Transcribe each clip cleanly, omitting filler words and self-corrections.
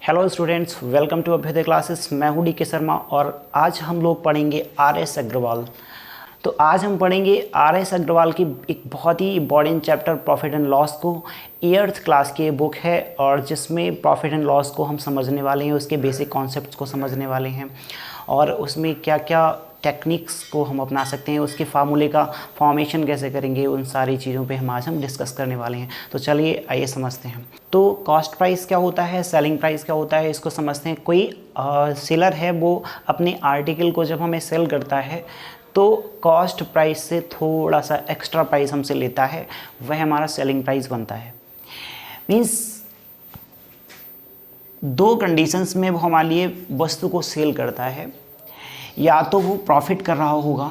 Hello students, welcome to Abhyudaya classes. मैं हूं DK. Sharma और आज हम लोग पढ़ेंगे आर.एस. अग्रवाल। तो आज हम पढ़ेंगे आर.एस. अग्रवाल की एक बहुत ही important chapter profit and loss को। 8th क्लास की बुक है और जिसमें प्रॉफिट एंड लॉस को हम समझने वाले हैं, उसके बेसिक कॉन्सेप्ट्स को समझने वाले हैं और उसमें क्या क्या टेक्निक्स को हम अपना सकते हैं, उसके फार्मूले का फॉर्मेशन कैसे करेंगे, उन सारी चीज़ों पे हम डिस्कस करने वाले हैं। तो चलिए आइए समझते हैं। तो कॉस्ट प्राइस क्या होता है, सेलिंग प्राइस क्या होता है, इसको समझते हैं। कोई सेलर है, वो अपने आर्टिकल को जब हमें सेल करता है तो कॉस्ट प्राइस से थोड़ा सा एक्स्ट्रा प्राइस हमसे लेता है, वह हमारा सेलिंग प्राइस बनता है। मीन्स दो कंडीशंस में वो हमारे लिए वस्तु को सेल करता है, या तो वो प्रॉफिट कर रहा होगा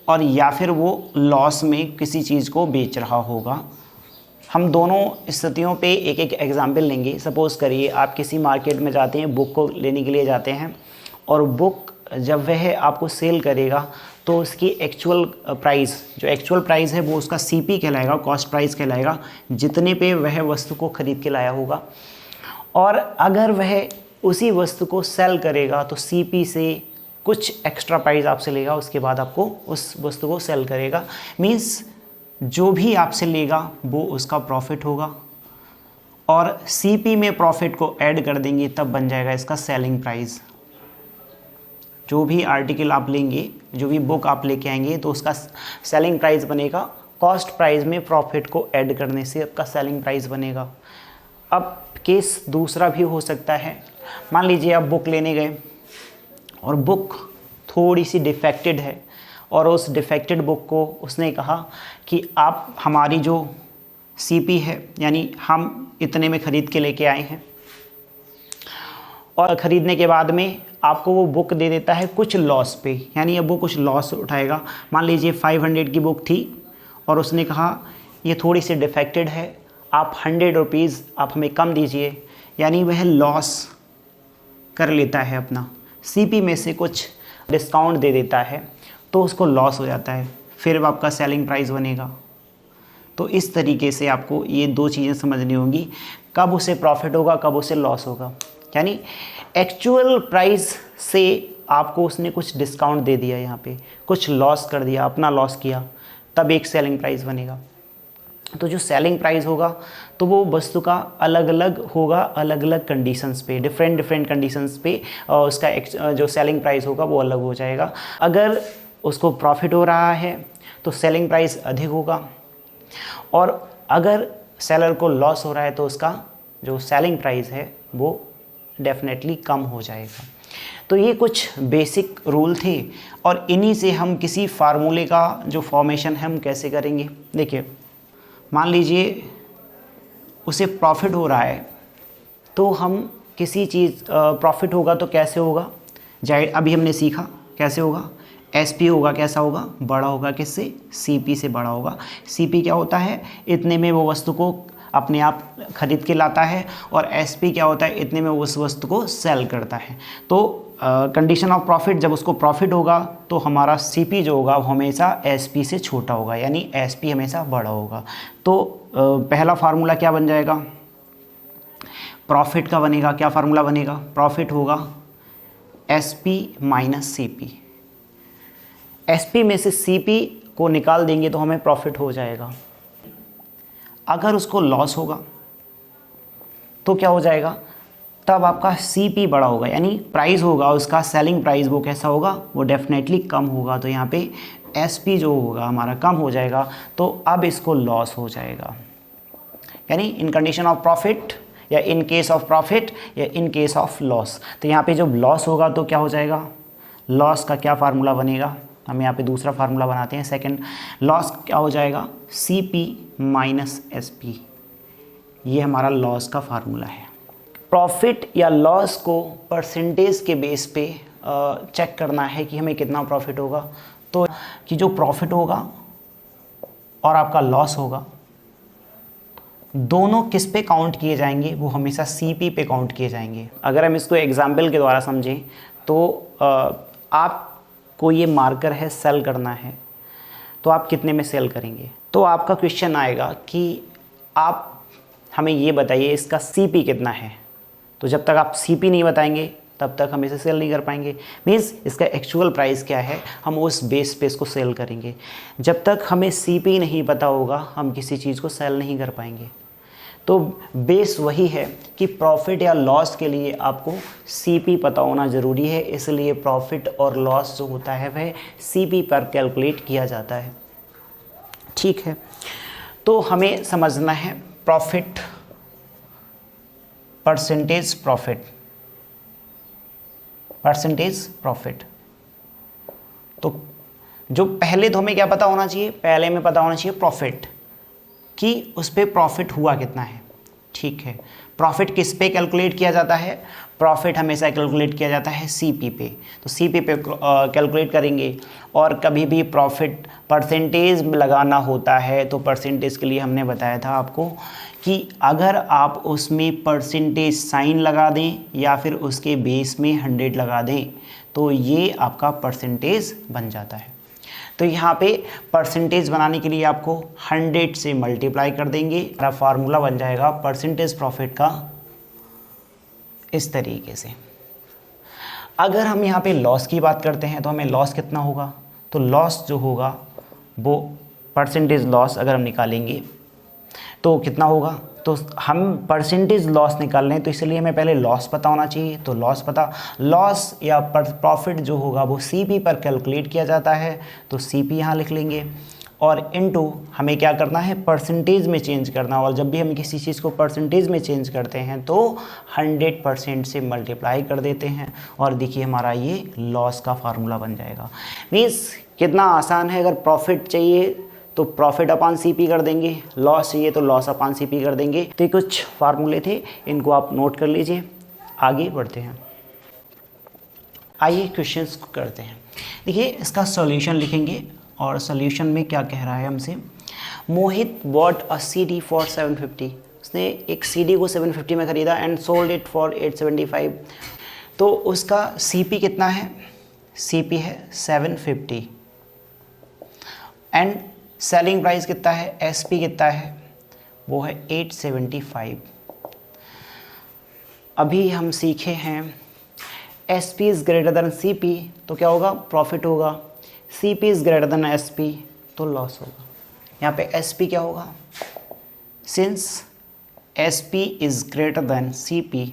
और या फिर वो लॉस में किसी चीज़ को बेच रहा होगा। हम दोनों स्थितियों पे एक एक एग्जाम्पल लेंगे। सपोज़ करिए आप किसी मार्केट में जाते हैं, बुक को लेने के लिए जाते हैं और बुक जब वह आपको सेल करेगा तो उसकी एक्चुअल प्राइस, जो एक्चुअल प्राइस है वो उसका सीपी कहलाएगा, कॉस्ट प्राइस कहलाएगा, जितने पे वह वस्तु को ख़रीद के लाया होगा। और अगर वह उसी वस्तु को सेल करेगा तो सीपी से कुछ एक्स्ट्रा प्राइस आपसे लेगा, उसके बाद आपको उस वस्तु को सेल करेगा। मीन्स जो भी आपसे लेगा वो उसका प्रॉफिट होगा और सीपी में प्रॉफिट को ऐड कर देंगे, तब बन जाएगा इसका सेलिंग प्राइस। जो भी आर्टिकल आप लेंगे, जो भी बुक आप लेके आएंगे तो उसका सेलिंग प्राइस बनेगा, कॉस्ट प्राइस में प्रॉफिट को ऐड करने से आपका सेलिंग प्राइस बनेगा। अब केस दूसरा भी हो सकता है। मान लीजिए आप बुक लेने गए और बुक थोड़ी सी डिफेक्टेड है और उस डिफेक्टेड बुक को उसने कहा कि आप हमारी जो सीपी है, यानी हम इतने में ख़रीद के लेके आए हैं, और ख़रीदने के बाद में आपको वो बुक दे देता है कुछ लॉस पे, यानी अब वो कुछ लॉस उठाएगा। मान लीजिए 500 की बुक थी और उसने कहा ये थोड़ी सी डिफेक्टेड है, आप 100 रुपीज़ आप हमें कम दीजिए, यानी वह लॉस कर लेता है, अपना सीपी में से कुछ डिस्काउंट दे देता है, तो उसको लॉस हो जाता है, फिर आपका सेलिंग प्राइस बनेगा। तो इस तरीके से आपको ये दो चीज़ें समझनी होंगी, कब उसे प्रॉफिट होगा, कब उसे लॉस होगा। यानी एक्चुअल प्राइस से आपको उसने कुछ डिस्काउंट दे दिया, यहाँ पे कुछ लॉस कर दिया, अपना लॉस किया, तब एक सेलिंग प्राइस बनेगा। तो जो सेलिंग प्राइस होगा तो वो वस्तु का अलग अलग होगा, अलग अलग कंडीशंस पे, डिफरेंट कंडीशंस पे उसका जो सेलिंग प्राइस होगा वो अलग हो जाएगा। अगर उसको प्रॉफिट हो रहा है तो सेलिंग प्राइस अधिक होगा, और अगर सेलर को लॉस हो रहा है तो उसका जो सेलिंग प्राइस है वो डेफिनेटली कम हो जाएगा। तो ये कुछ बेसिक रूल थे और इन्हीं से हम किसी फार्मूले का जो फॉर्मेशन है हम कैसे करेंगे। देखिए, मान लीजिए उसे प्रॉफिट हो रहा है, तो हम किसी चीज़ प्रॉफिट होगा तो कैसे होगा, जाहिर अभी हमने सीखा कैसे होगा। एसपी होगा, कैसा होगा, बड़ा होगा, किससे, सीपी से बड़ा होगा। सीपी क्या होता है, इतने में वो वस्तु को अपने आप खरीद के लाता है, और एसपी क्या होता है, इतने में उस वस्तु को सेल करता है। तो कंडीशन ऑफ प्रॉफिट, जब उसको प्रॉफिट होगा तो हमारा सीपी जो होगा वो हमेशा एसपी से छोटा होगा, यानी एसपी हमेशा बड़ा होगा। तो पहला फार्मूला क्या बन जाएगा, प्रॉफिट का बनेगा। क्या फार्मूला बनेगा, प्रॉफिट होगा एसपी माइनस सीपी। एसपी में से सीपी को निकाल देंगे तो हमें प्रॉफिट हो जाएगा। अगर उसको लॉस होगा तो क्या हो जाएगा, तब आपका सीपी बड़ा होगा, यानी प्राइस होगा उसका, सेलिंग प्राइस वो कैसा होगा, वो डेफिनेटली कम होगा। तो यहाँ पे एसपी जो होगा हमारा कम हो जाएगा, तो अब इसको लॉस हो जाएगा। यानी इन कंडीशन ऑफ प्रॉफिट, या इन केस ऑफ प्रॉफिट, या इन केस ऑफ लॉस। तो यहाँ पे जब लॉस होगा तो क्या हो जाएगा, लॉस का क्या फार्मूला बनेगा, हम यहाँ पे दूसरा फार्मूला बनाते हैं। सेकंड, लॉस क्या हो जाएगा, सीपी माइनस एसपी। ये हमारा लॉस का फार्मूला है। प्रॉफिट या लॉस को परसेंटेज के बेस पे चेक करना है कि हमें कितना प्रॉफिट होगा। तो कि जो प्रॉफिट होगा और आपका लॉस होगा, दोनों किस पे काउंट किए जाएंगे, वो हमेशा सीपी पे काउंट किए जाएंगे। अगर हम इसको एग्जाम्पल के द्वारा समझें तो आपको ये मार्कर है, सेल करना है, तो आप कितने में सेल करेंगे। तो आपका क्वेश्चन आएगा कि आप हमें ये बताइए इसका CP कितना है। तो जब तक आप CP नहीं बताएंगे तब तक हम इसे सेल नहीं कर पाएंगे। मीन्स इसका एक्चुअल प्राइस क्या है, हम उस बेस पे इसको सेल करेंगे। जब तक हमें CP नहीं पता होगा हम किसी चीज़ को सेल नहीं कर पाएंगे। तो बेस वही है कि प्रॉफिट या लॉस के लिए आपको CP पता होना ज़रूरी है, इसलिए प्रॉफिट और लॉस जो होता है वह CP पर कैलकुलेट किया जाता है। ठीक है, तो हमें समझना है प्रॉफिट, परसेंटेज प्रॉफिट। तो जो पहले तो हमें क्या पता होना चाहिए, पहले हमें पता होना चाहिए प्रॉफिट कि उस पर प्रॉफिट हुआ कितना है। ठीक है, प्रॉफिट किस पे कैलकुलेट किया जाता है, प्रॉफिट हमेशा कैलकुलेट किया जाता है CP पे। तो CP पे कैलकुलेट करेंगे। और कभी भी प्रॉफिट परसेंटेज लगाना होता है तो परसेंटेज के लिए हमने बताया था आपको कि अगर आप उसमें परसेंटेज साइन लगा दें या फिर उसके बेस में 100 लगा दें तो ये आपका परसेंटेज बन जाता है। तो यहाँ पे परसेंटेज बनाने के लिए आपको 100 से मल्टीप्लाई कर देंगे, हमारा फार्मूला बन जाएगा परसेंटेज प्रॉफिट का इस तरीके से। अगर हम यहाँ पे लॉस की बात करते हैं तो हमें लॉस कितना होगा, तो लॉस जो होगा वो परसेंटेज लॉस अगर हम निकालेंगे तो कितना होगा, तो हम परसेंटेज लॉस निकाल रहे हैं तो इसलिए हमें पहले लॉस पता होना चाहिए। तो लॉस या प्रॉफिट जो होगा वो CP पर कैलकुलेट किया जाता है, तो CP यहाँ लिख लेंगे और इनटू हमें क्या करना है, परसेंटेज में चेंज करना। और जब भी हम किसी चीज़ को परसेंटेज में चेंज करते हैं तो 100% से मल्टीप्लाई कर देते हैं और देखिए हमारा ये लॉस का फार्मूला बन जाएगा। मीन्स कितना आसान है, अगर प्रॉफिट चाहिए तो प्रॉफिट अपॉन CP कर देंगे, लॉस चाहिए तो लॉस अपॉन CP कर देंगे। तो ये कुछ फार्मूले थे, इनको आप नोट कर लीजिए। आगे बढ़ते हैं, आइए क्वेश्चंस को करते हैं। देखिए इसका सॉल्यूशन लिखेंगे और सॉल्यूशन में क्या कह रहा है हमसे, मोहित बॉट अ CD फॉर 750। उसने एक CD को 750 में ख़रीदा एंड सोल्ड इट फॉर 875। तो उसका CP कितना है, CP है 750 एंड सेलिंग प्राइस कितना है, SP कितना है, वो है 875। अभी हम सीखे हैं SP is greater than CP तो क्या होगा, प्रॉफिट होगा। CP is greater than SP तो लॉस होगा। यहाँ पे SP क्या होगा, since SP is greater than CP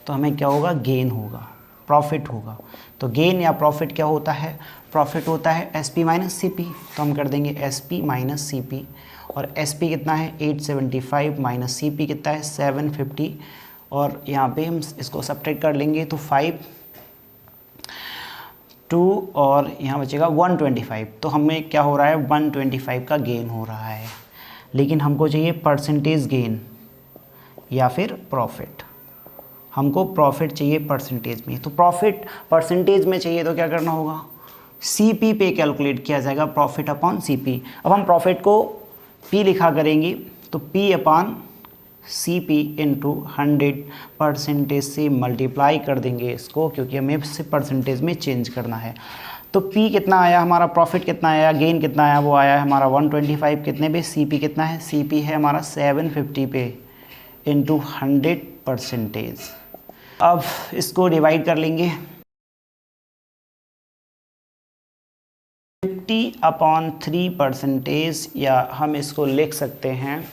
तो हमें क्या होगा, गेन होगा, प्रॉफिट होगा। तो गेन या प्रॉफिट क्या होता है, प्रॉफिट होता है SP माइनस CP। तो हम कर देंगे SP माइनस CP और SP कितना है 875 माइनस CP कितना है 750 और यहाँ पे हम इसको सब्ट्रैक्ट कर लेंगे तो 5 2 और यहाँ बचेगा 125। तो हमें क्या हो रहा है, 125 का गेन हो रहा है। लेकिन हमको चाहिए परसेंटेज गेन या फिर प्रॉफिट, हमको प्रॉफिट चाहिए परसेंटेज में। तो प्रॉफिट परसेंटेज में चाहिए तो क्या करना होगा, CP पे कैलकुलेट किया जाएगा, प्रॉफिट अपॉन CP। अब हम प्रॉफिट को P लिखा करेंगे तो P अपॉन CP इंटू 100% से मल्टीप्लाई कर देंगे इसको, क्योंकि हमें इससे परसेंटेज में चेंज करना है। तो P कितना आया हमारा, प्रॉफिट कितना आया, गेन कितना आया, वो आया है हमारा 125 कितने पे, CP कितना है, CP है हमारा 750 पे इंटू 100%। अब इसको डिवाइड कर लेंगे, 50/3% या हम इसको लिख सकते हैं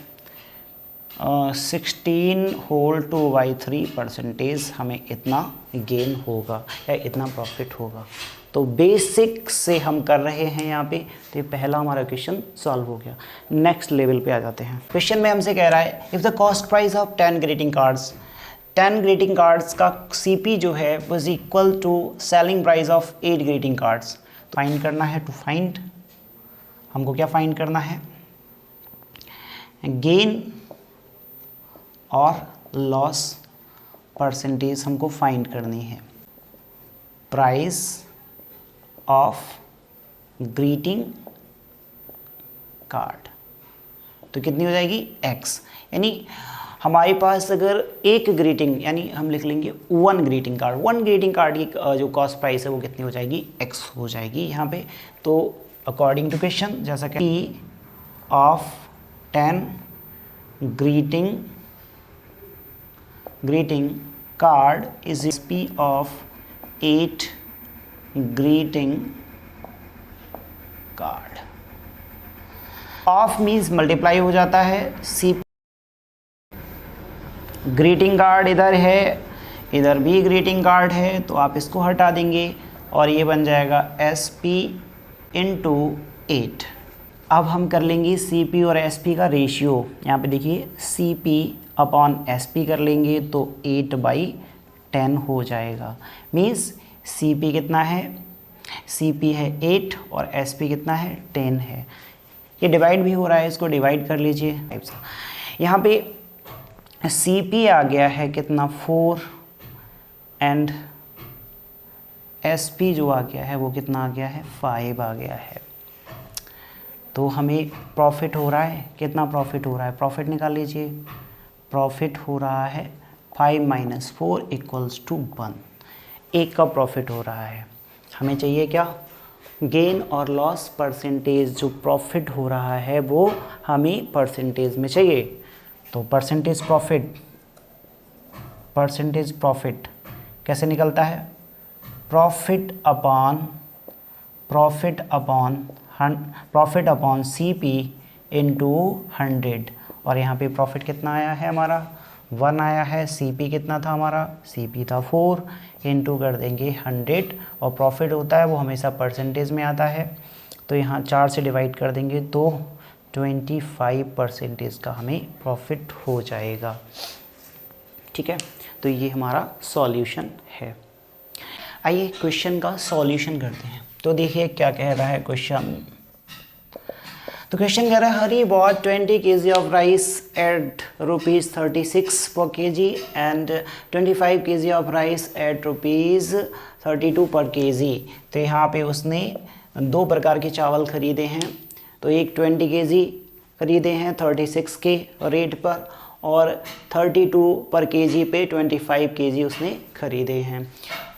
16/3 हमें इतना गेन होगा या इतना प्रॉफिट होगा। तो बेसिक से हम कर रहे हैं यहाँ पे, तो ये पहला हमारा क्वेश्चन सॉल्व हो गया। नेक्स्ट लेवल पे आ जाते हैं। क्वेश्चन में हमसे कह रहा है if the cost price of 10 greeting cards, 10 greeting cards का CP जो है was equal to selling price of 8 greeting cards. तो फाइंड करना है, टू फाइंड हमको क्या फाइंड करना है, गेन और लॉस परसेंटेज हमको फाइंड करनी है। प्राइस ऑफ ग्रीटिंग कार्ड तो कितनी हो जाएगी x, यानी हमारे पास अगर एक ग्रीटिंग, यानी हम लिख लेंगे 1 ग्रीटिंग कार्ड, 1 ग्रीटिंग कार्ड की जो कॉस्ट प्राइस है वो कितनी हो जाएगी, x हो जाएगी यहाँ पे। तो अकॉर्डिंग टू क्वेश्चन जैसा कि P of 10 greeting greeting card is SP of 8 greeting card. Of means multiply हो जाता है, सी ग्रीटिंग कार्ड इधर है, इधर भी ग्रीटिंग कार्ड है, तो आप इसको हटा देंगे और ये बन जाएगा SP इंटू 8। अब हम कर लेंगे CP और SP का रेशियो। यहाँ पे देखिए CP अपॉन SP कर लेंगे तो 8/10 हो जाएगा। मीन्स CP कितना है, CP है 8 और SP कितना है 10 है। ये डिवाइड भी हो रहा है, इसको डिवाइड कर लीजिए। यहाँ पे CP आ गया है कितना 4 एंड SP जो आ गया है वो कितना आ गया है 5 आ गया है। तो हमें प्रॉफिट हो रहा है, कितना प्रॉफिट हो रहा है, प्रॉफिट निकाल लीजिए। प्रॉफिट हो रहा है 5 - 4 = 1, 1 का प्रॉफिट हो रहा है। हमें चाहिए क्या, गेन और लॉस परसेंटेज। जो प्रॉफिट हो रहा है वो हमें परसेंटेज में चाहिए, तो परसेंटेज प्रॉफिट कैसे निकलता है, प्रॉफिट अपॉन CP इंटू 100। और यहाँ पे प्रॉफिट कितना आया है हमारा 1 आया है। CP कितना था हमारा, CP था 4 इंटू कर देंगे 100, और प्रॉफिट होता है वो हमेशा परसेंटेज में आता है, तो यहाँ 4 से डिवाइड कर देंगे तो 25% का हमें प्रॉफिट हो जाएगा। ठीक है, तो ये हमारा सॉल्यूशन है। आइए क्वेश्चन का सॉल्यूशन करते हैं। तो देखिए क्या कह रहा है क्वेश्चन। तो क्वेश्चन कह रहा है Hari bought 20 kg of rice at ₹36 per kg and 25 kg of rice at ₹32 per kg। तो यहाँ पे उसने 2 प्रकार के चावल खरीदे हैं, तो एक 20 kg खरीदे हैं 36 के रेट पर, और 32 पर kg पे 25 kg उसने खरीदे हैं।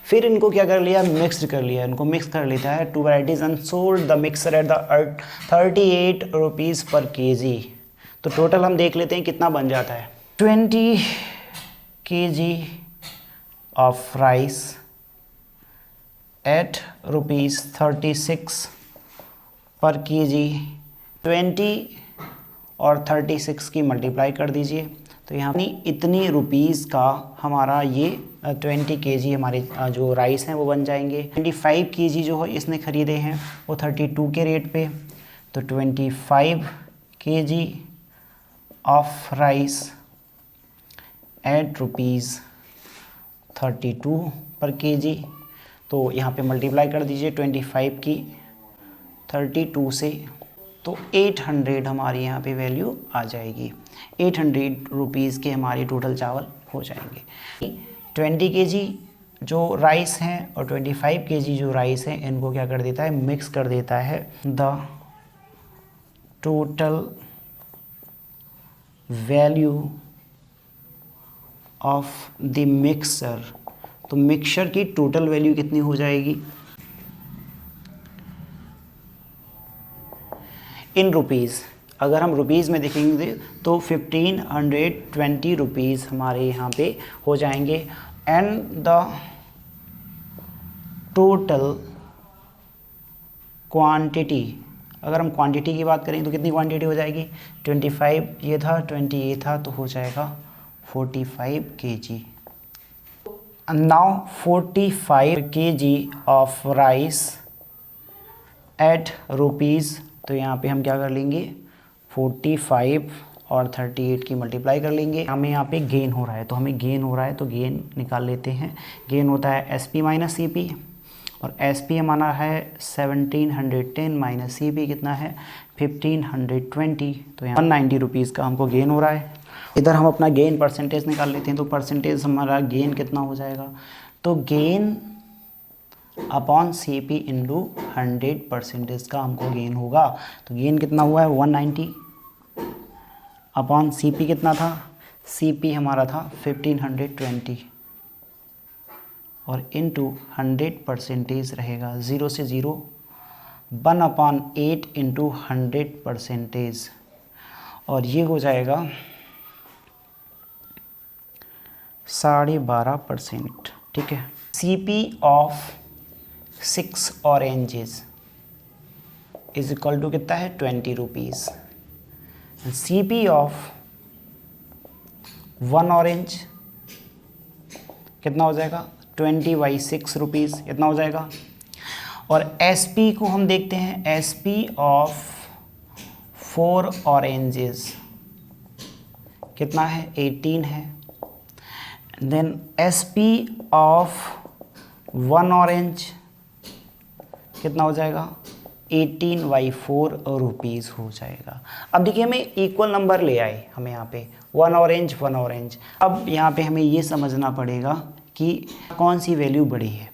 फिर इनको क्या कर लिया, मिक्स कर लिया, इनको मिक्स कर लेता है। 2 varieties and sold the mixer at the 38 rupees per kg। तो टोटल हम देख लेते हैं कितना बन जाता है। 20 kg of rice at ₹36 per kg। 20 और 36 की मल्टीप्लाई कर दीजिए, तो यहाँ इतनी रुपीज़ का हमारा ये 20 kg हमारे जो राइस हैं वो बन जाएंगे। 25 kg जो है इसने ख़रीदे हैं वो 32 के रेट पे, तो 25 kg ऑफ राइस एट ₹32 पर kg। तो यहाँ पे मल्टीप्लाई कर दीजिए 25 की 32 से, तो 800 हमारी यहाँ पे वैल्यू आ जाएगी। 800 रुपीज़ के हमारे टोटल चावल हो जाएंगे। 20 kg जो राइस हैं और 25 kg जो राइस हैं, इनको क्या कर देता है, मिक्स कर देता है। The total value of the mixer. तो मिक्सर की टोटल वैल्यू कितनी हो जाएगी इन रुपीज़। अगर हम रुपीज़ में देखेंगे तो 1520 रुपीज़ हमारे यहाँ पे हो जाएंगे। एंड द टोटल क्वांटिटी, अगर हम क्वांटिटी की बात करें तो कितनी क्वांटिटी हो जाएगी, 25 ये था 20 ये था, तो हो जाएगा 45 kg। Now 45 kg of rice at rupees. तो यहाँ पे हम क्या कर लेंगे, 45 और 38 की मल्टीप्लाई कर लेंगे। हमें यहाँ पे गेन हो रहा है, तो हमें गेन हो रहा है तो गेन निकाल लेते हैं। गेन होता है SP माइनस CP, और SP हमारा है 1710 माइनस CP कितना है 1520, तो यहाँ 190 रुपीज़ का हमको गेन हो रहा है। इधर हम अपना गेन परसेंटेज निकाल लेते हैं, तो परसेंटेज हमारा गेन कितना हो जाएगा, तो गेन अपॉन CP इंटू 100% का हमको गेन होगा। तो गेन कितना हुआ है 190 अपॉन CP कितना था, CP हमारा था 1520 और इंटू 100% रहेगा 0 से 0 1/8 इंटू 100%, और ये हो जाएगा 12.5%, ठीक है। CP of 6 oranges is equal to कितना है 20 रुपीज़। CP ऑफ 1 ऑरेंज कितना हो जाएगा 20/6 रुपीज़, इतना हो जाएगा। और SP को हम देखते हैं, SP ऑफ 4 ऑरेंजेस कितना है 18 है। देन SP ऑफ 1 ऑरेंज कितना हो जाएगा 18/4 रुपीज़ हो जाएगा। अब देखिए हमें इक्वल नंबर ले आए, हमें यहाँ पे 1 ऑरेंज 1 ऑरेंज। अब यहाँ पे हमें ये समझना पड़ेगा कि कौन सी वैल्यू बड़ी है।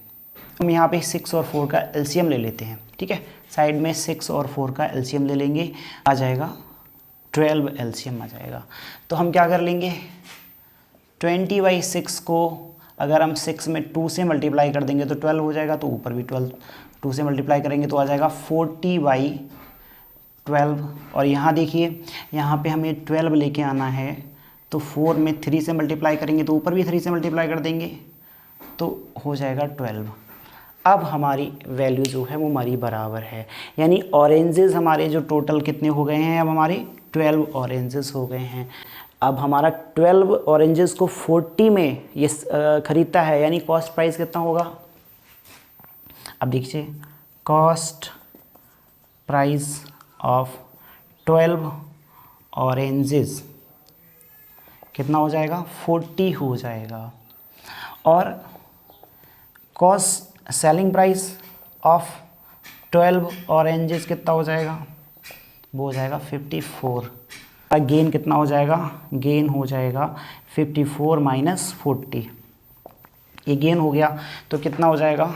हम यहाँ पे 6 और 4 का एलसीएम ले लेते हैं, ठीक है। साइड में 6 और 4 का एलसीएम ले लेंगे, आ जाएगा 12 एलसीएम आ जाएगा। तो हम क्या कर लेंगे 20/6 को अगर हम 6 में 2 से मल्टीप्लाई कर देंगे तो 12 हो जाएगा, तो ऊपर भी 12 2 से मल्टीप्लाई करेंगे तो आ जाएगा 40/12। और यहाँ देखिए यहाँ पे हमें 12 लेके आना है, तो 4 में 3 से मल्टीप्लाई करेंगे तो ऊपर भी 3 से मल्टीप्लाई कर देंगे तो हो जाएगा 12। अब हमारी वैल्यू जो है वो हमारी बराबर है, यानी ऑरेंजेस हमारे जो टोटल कितने हो गए हैं, अब हमारे 12 ऑरेंजेस हो गए हैं। अब हमारा 12 ऑरेंजेस को 40 में ये ख़रीदता है, यानी कॉस्ट प्राइस कितना होगा। अब देखिए कॉस्ट प्राइस ऑफ 12 ऑरेंजेस कितना हो जाएगा 40 हो जाएगा। और cost selling price of 12 oranges कितना हो जाएगा, वो हो जाएगा 54। गेन कितना हो जाएगा, गेन हो जाएगा 54 माइनस 40, ये गेन हो गया। तो कितना हो जाएगा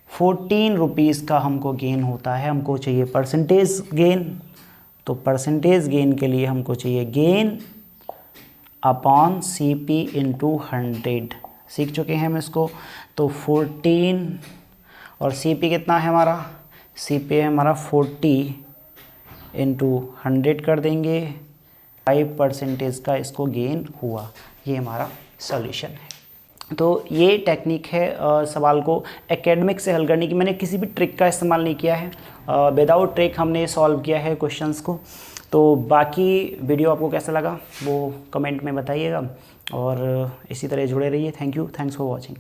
14 रुपीज़ का हमको गेन होता है। हमको चाहिए परसेंटेज गेन, तो परसेंटेज गेन के लिए हमको चाहिए गेन अपॉन CP इंटू 100। सीख चुके हैं हम इसको। तो 14 और CP कितना है हमारा, CP है हमारा 40 इंटू 100 कर देंगे, 5% का इसको गेन हुआ। ये हमारा सॉल्यूशन है। तो ये टेक्निक है सवाल को एकेडमिक से हल करने की। मैंने किसी भी ट्रिक का इस्तेमाल नहीं किया है, विदाउट ट्रिक हमने सॉल्व किया है क्वेश्चंस को। तो बाकी वीडियो आपको कैसा लगा वो कमेंट में बताइएगा, और इसी तरह जुड़े रहिए। Thank you, thanks for watching.